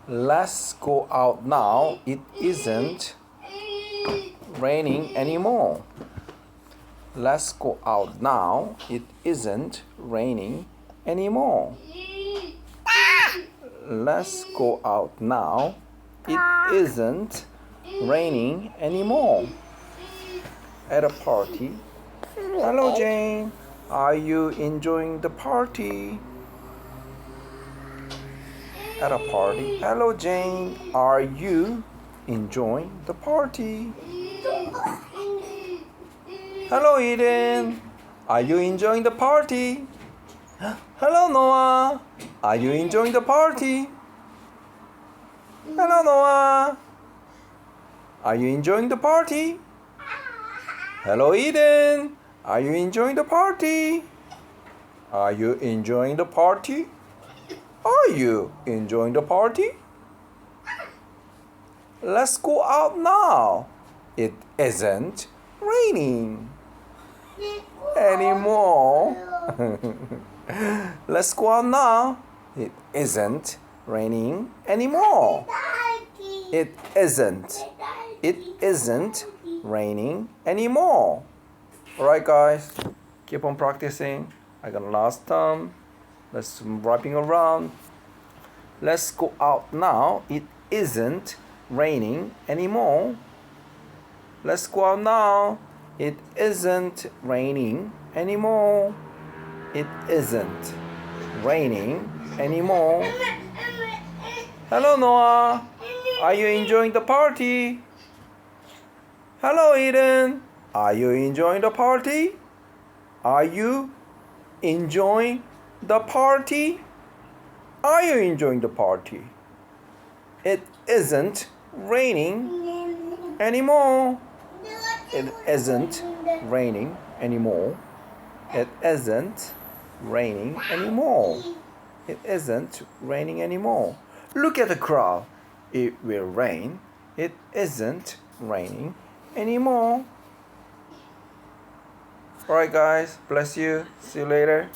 Let's go out now. It isn't raining anymore. Let's go out now. It isn't raining anymore. Let's go out now. It isn't raining anymore. At a party. Hello, Jane. Are you enjoying the party? At a party. Hello, Jane. Are you enjoying the party? Hello, Eden. Are you enjoying the party? Hello, Noah. Are you enjoying the party? Hello, Noah. Are you enjoying the party? Hello, Eden. Are you enjoying the party? Are you enjoying the party? Are you enjoying the party? Let's go out now. It isn't raining anymore. Let's go out now. It isn't raining anymore. It isn't. It isn't raining anymore. Alright, guys, keep on practicing. I got last time. Let's wrapping around. Let's go out now. It isn't raining anymore. Let's go out now. It isn't raining anymore. It isn't raining anymore. Hello, Noah. Are you enjoying the party? Hello, Eden. Are you enjoying the party? Are you enjoying the party? Are you enjoying the party? It isn't raining anymore. It isn't raining anymore. It isn't raining anymore. It isn't raining anymore. Look at the crowd. It will rain. It isn't raining anymore. Alright, guys. Bless you. See you later.